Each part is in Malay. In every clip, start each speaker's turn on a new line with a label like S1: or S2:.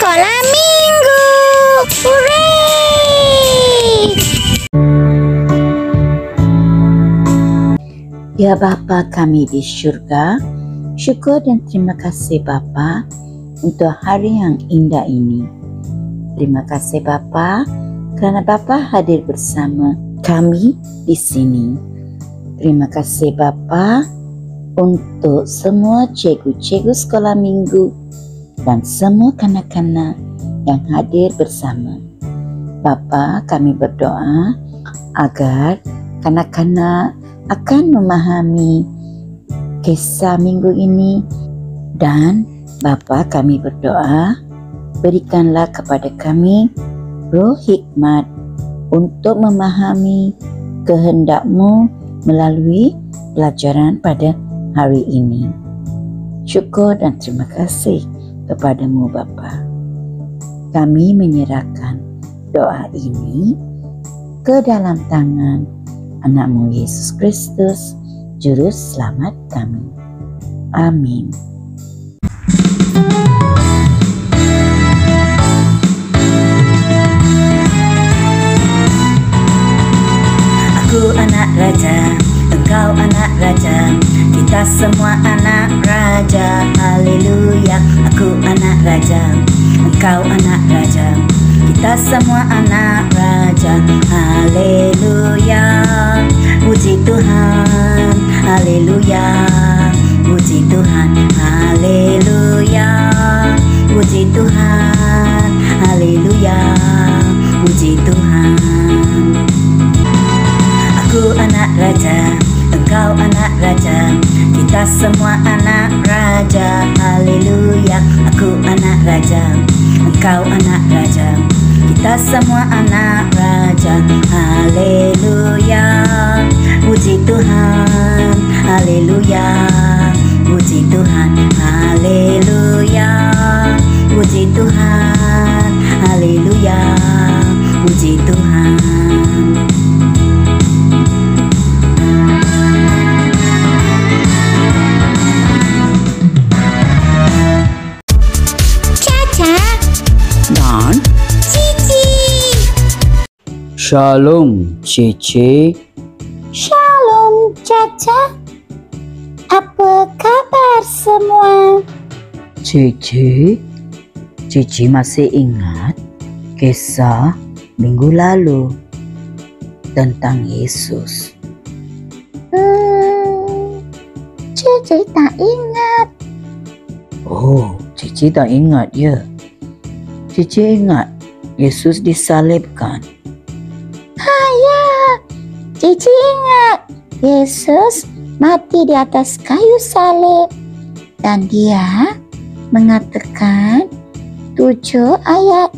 S1: sekolah minggu. Hooray!
S2: Ya Bapa kami di surga, syukur dan terima kasih Bapa untuk hari yang indah ini. Terima kasih Bapa karena Bapa hadir bersama kami di sini. Terima kasih Bapa untuk semua cikgu-cikgu sekolah minggu dan semua kanak-kanak yang hadir bersama. Bapa, kami berdoa agar kanak-kanak akan memahami kisah minggu ini, dan Bapa, kami berdoa berikanlah kepada kami roh hikmat untuk memahami kehendak-Mu melalui pelajaran pada hari ini. Syukur dan terima kasih kepada-Mu Bapa. Kami menyerahkan doa ini ke dalam tangan anak-Mu Yesus Kristus, Juru Selamat kami. Amin.
S3: Aku anak raja, engkau anak raja, kita semua anak raja. Haleluya. Aku anak raja, engkau anak raja, kita semua anak raja. Haleluya. Puji Tuhan. Haleluya. Puji Tuhan. Haleluya. Puji Tuhan. Haleluya. Puji Tuhan. Aku anak raja, engkau anak raja, kita semua anak raja. Haleluya. Aku anak raja, engkau anak raja, kita semua anak raja. Haleluya. Puji Tuhan. Haleluya. Puji Tuhan. Haleluya. Puji Tuhan. Haleluya. Puji Tuhan.
S2: Dan
S1: Cici.
S2: Shalom Cici.
S1: Shalom Caca. Apa kabar semua?
S2: Cici masih ingat kisah minggu lalu tentang Yesus?
S1: Cici tak ingat.
S2: Oh, Cici tak ingat ya? Cici ingat Yesus disalibkan.
S1: Ya, Cici ingat Yesus mati di atas kayu salib dan dia mengatakan 7 ayat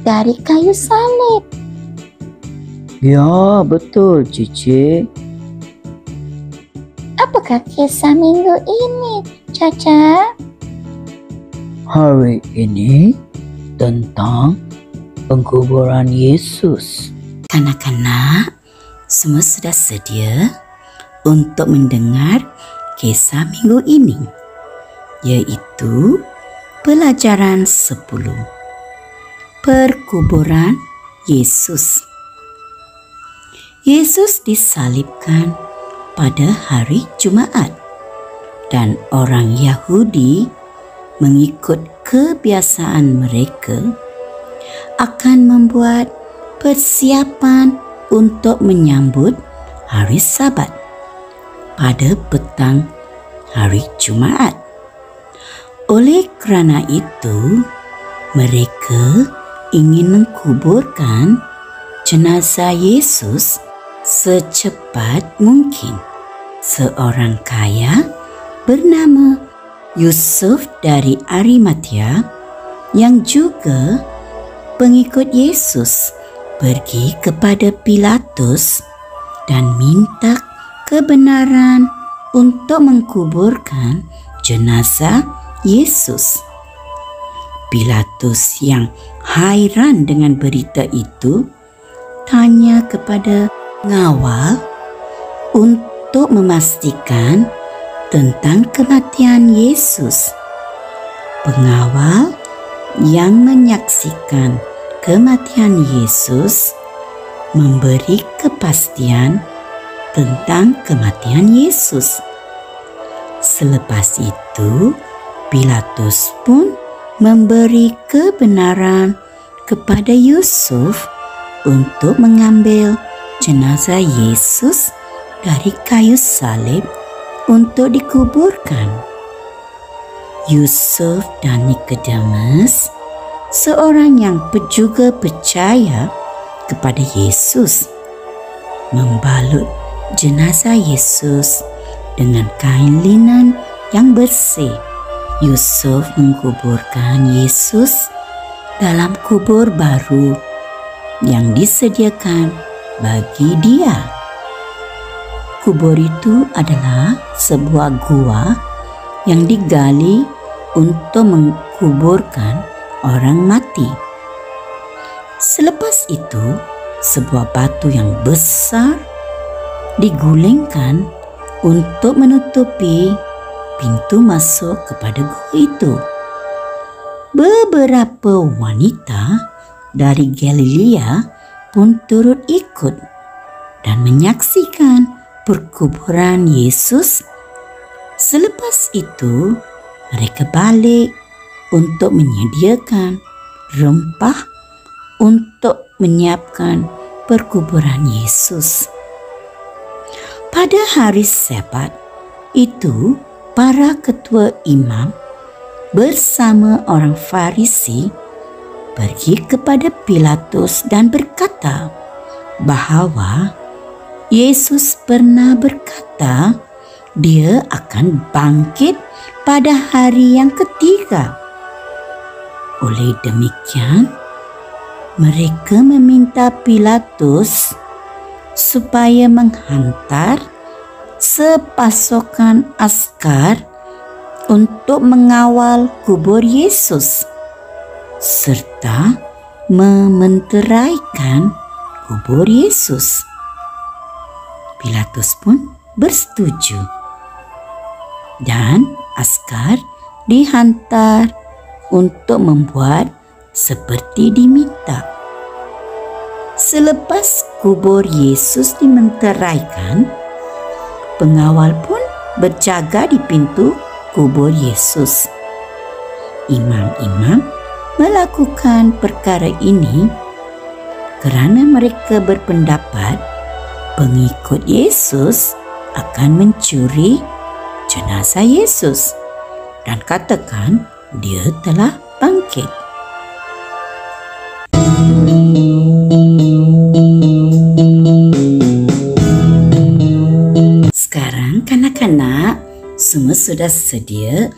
S1: dari kayu salib.
S2: Ya, betul Cici.
S1: Apakah kisah minggu ini, Caca?
S2: Hari ini tentang pengkuburan Yesus.
S3: Kanak-kanak, semua sudah sedia untuk mendengar kisah minggu ini, yaitu pelajaran 10. Perkuburan Yesus. Yesus disalibkan pada hari Jumaat, dan orang Yahudi mengikut kebiasaan mereka akan membuat persiapan untuk menyambut hari Sabat pada petang hari Jumaat. Oleh kerana itu, mereka ingin mengkuburkan jenazah Yesus secepat mungkin. Seorang kaya bernama Yusuf dari Arimatea, yang juga pengikut Yesus, pergi kepada Pilatus dan minta kebenaran untuk mengkuburkan jenazah Yesus. Pilatus yang hairan dengan berita itu tanya kepada pengawal untuk memastikan tentang kematian Yesus. Pengawal yang menyaksikan kematian Yesus memberi kepastian tentang kematian Yesus. Selepas itu, Pilatus pun memberi kebenaran kepada Yusuf untuk mengambil jenazah Yesus dari kayu salib untuk dikuburkan. Yusuf dan Nikodemus, seorang yang juga percaya kepada Yesus, membalut jenazah Yesus dengan kain linen yang bersih. Yusuf menguburkan Yesus dalam kubur baru yang disediakan bagi dia. Kubur itu adalah sebuah gua yang digali untuk menguburkan orang mati. Selepas itu, sebuah batu yang besar digulingkan untuk menutupi pintu masuk kepada gua itu. Beberapa wanita dari Galilea pun turut ikut dan menyaksikan perkuburan Yesus. Selepas itu, mereka balik untuk menyediakan rempah untuk menyiapkan perkuburan Yesus. Pada hari Sabat itu, para ketua imam bersama orang Farisi pergi kepada Pilatus dan berkata bahawa Yesus pernah berkata dia akan bangkit pada hari yang ketiga. Oleh demikian, mereka meminta Pilatus supaya menghantar sepasukan askar untuk mengawal kubur Yesus serta mementeraikan kubur Yesus. Pilatus pun bersetuju dan askar dihantar untuk membuat seperti diminta. Selepas kubur Yesus dimenteraikan, pengawal pun berjaga di pintu kubur Yesus. Imam-imam melakukan perkara ini kerana mereka berpendapat pengikut Yesus akan mencuri jenazah Yesus dan katakan dia telah bangkit. Sekarang kanak-kanak semua sudah sedia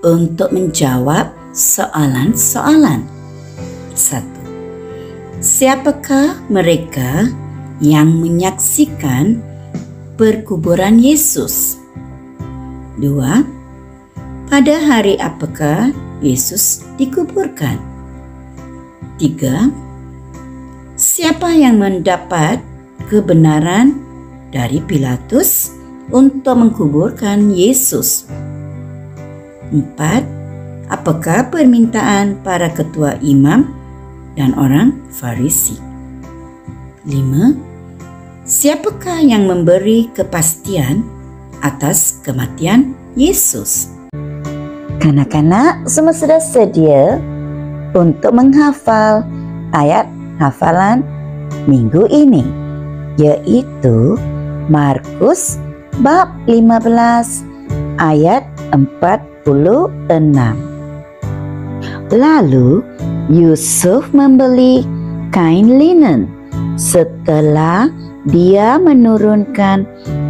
S3: untuk menjawab soalan-soalan. 1. Siapakah mereka yang menyaksikan perkuburan Yesus? 2. Pada hari apakah Yesus dikuburkan? 3. Siapa yang mendapat kebenaran dari Pilatus untuk menguburkan Yesus? 4. Apakah permintaan para ketua imam dan orang Farisi? 5. Siapakah yang memberi kepastian atas kematian Yesus? Kanak-kanak semua sudah sedia untuk menghafal ayat hafalan minggu ini, yaitu Markus bab 15 ayat 46. Lalu Yusuf membeli kain linen setelah dia menurunkan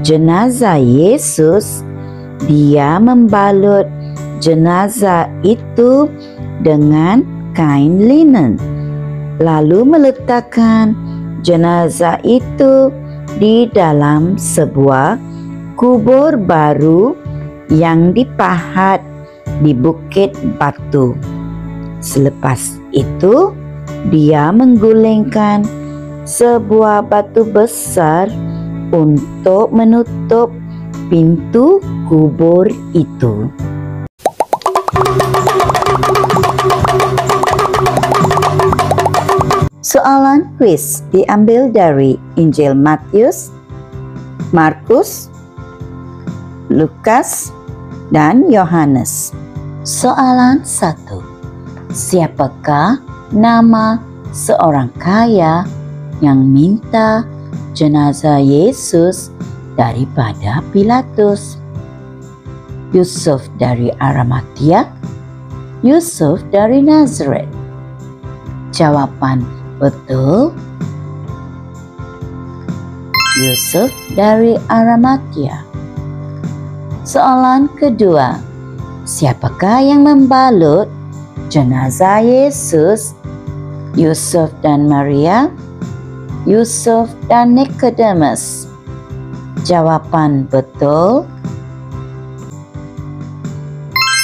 S3: jenazah Yesus. Dia membalut jenazah itu dengan kain linen, lalu meletakkan jenazah itu di dalam sebuah kubur baru yang dipahat di bukit batu. Selepas itu, dia menggulingkan sebuah batu besar untuk menutup pintu kubur itu. Soalan kuis diambil dari Injil Matius, Markus, Lukas, dan Yohanes.
S2: Soalan 1. Siapakah nama seorang kaya yang minta jenazah Yesus daripada Pilatus? Yusuf dari Arimatia, Yusuf dari Nazaret? Jawaban betul, Yusuf dari Arimatia. Soalan kedua, siapakah yang membalut jenazah Yesus? Yusuf dan Maria, Yusuf dan Nikodemus? Jawaban betul,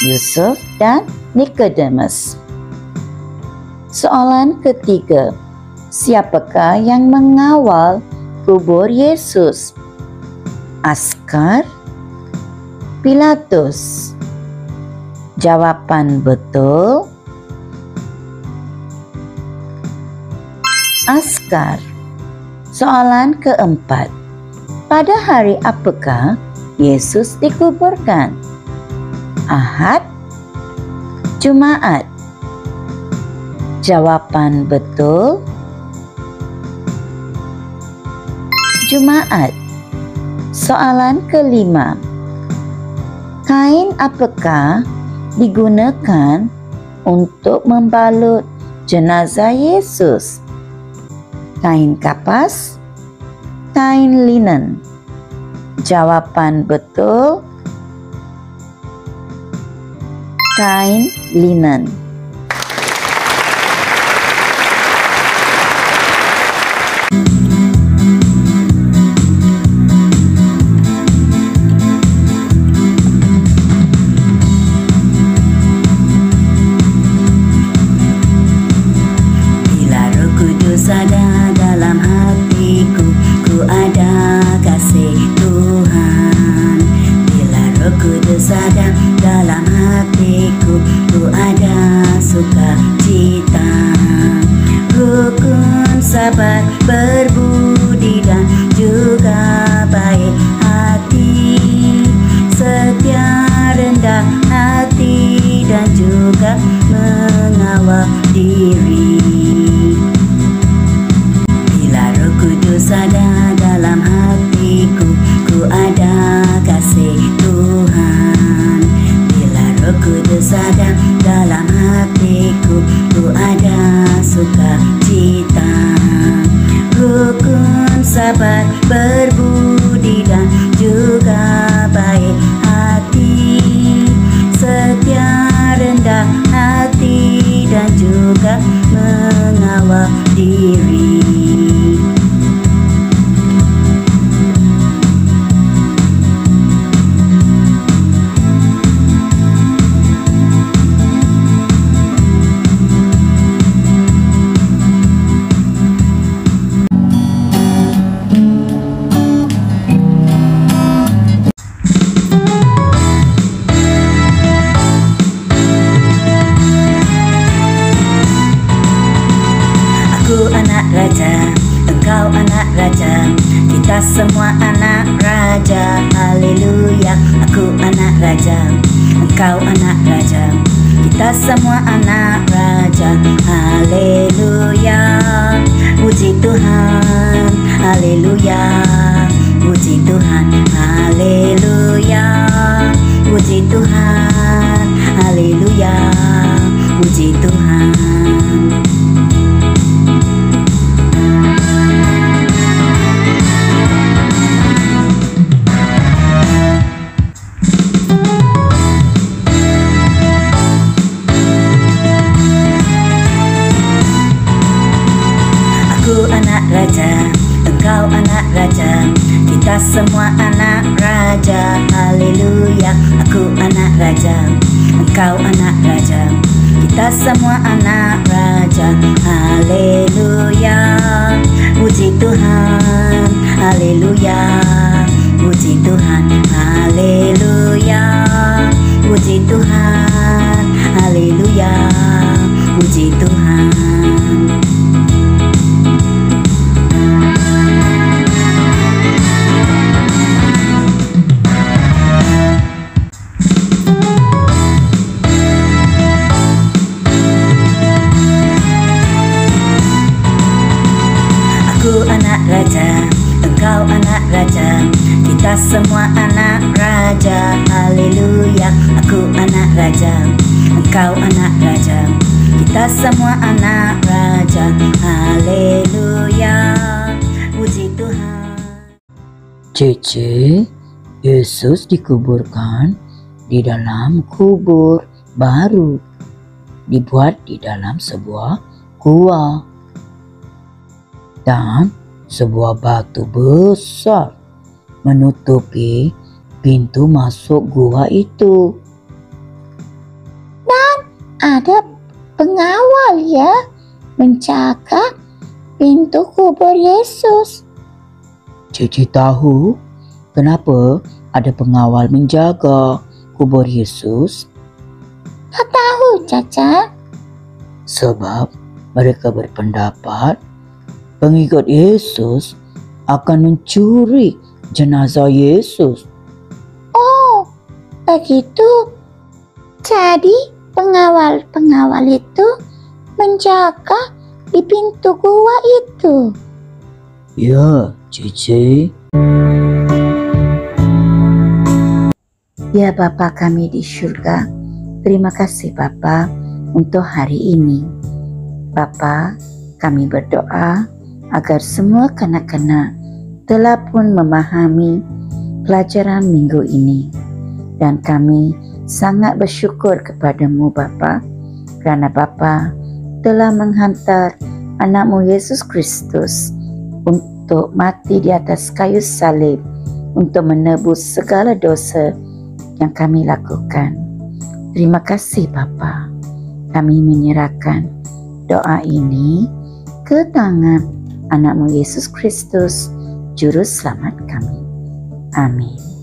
S2: Yusuf dan Nikodemus. Soalan ketiga, siapakah yang mengawal kubur Yesus? Askar, Pilatus? Jawaban betul, Askar. Soalan keempat, pada hari apakah Yesus dikuburkan? Ahad, Jumaat? Jawaban betul, Jumaat. Soalan kelima, kain apakah digunakan untuk membalut jenazah Yesus? Kain kapas, kain linen? Jawaban betul, kain linen.
S3: Bila Roh Kudus ada dalam hatiku, ku ada kasih Tuhan. Bila Roh Kudus ada dalam hatiku, ku ada sukacita. Rukun, sabar, berbudi dan juga baik hati, setia, rendah hati dan juga mengawal diri. Bila Roh Kudus ada dalam hatiku, ku ada kasih Tuhan. Bila Roh Kudus ada dalam hatiku, ku ada sukacita. Rukun, sabar, berbudi dan juga baik hati, setia, rendah hati dan juga mengawal diri. Aku anak raja, engkau anak raja, kita semua anak raja. Haleluya. Aku anak raja, engkau anak raja, kita semua anak raja. Haleluya. Puji Tuhan. Haleluya. Puji Tuhan. Haleluya. Puji Tuhan. Haleluya. Puji Tuhan. Aku anak raja, engkau anak raja, kita semua anak raja. Haleluya. Aku anak raja, engkau anak raja, kita semua anak raja. Haleluya. Puji Tuhan. Haleluya. Puji Tuhan. Haleluya. Puji Tuhan. Haleluya. Puji Tuhan. Kita semua anak raja, haleluya. Aku anak raja, engkau anak raja. Kita semua anak raja, haleluya. Puji Tuhan.
S2: Cece, Yesus dikuburkan di dalam kubur baru, dibuat di dalam sebuah gua, dan sebuah batu besar menutupi pintu masuk gua itu.
S1: Ada pengawal ya menjaga pintu kubur Yesus.
S2: Cici tahu kenapa ada pengawal menjaga kubur Yesus?
S1: Tak tahu, Caca.
S2: Sebab mereka berpendapat pengikut Yesus akan mencuri jenazah Yesus.
S1: Oh, begitu. Jadi pengawal-pengawal itu menjaga di pintu gua itu.
S2: Ya, Cici.
S3: Ya Bapa kami di surga, terima kasih Bapa untuk hari ini. Bapa, kami berdoa agar semua kanak-kanak telah pun memahami pelajaran minggu ini. Dan kami sangat bersyukur kepadamu Bapa, kerana Bapa telah menghantar anak-Mu Yesus Kristus untuk mati di atas kayu salib untuk menebus segala dosa yang kami lakukan. Terima kasih Bapa. Kami menyerahkan doa ini ke tangan anak-Mu Yesus Kristus, Juru Selamat kami. Amin.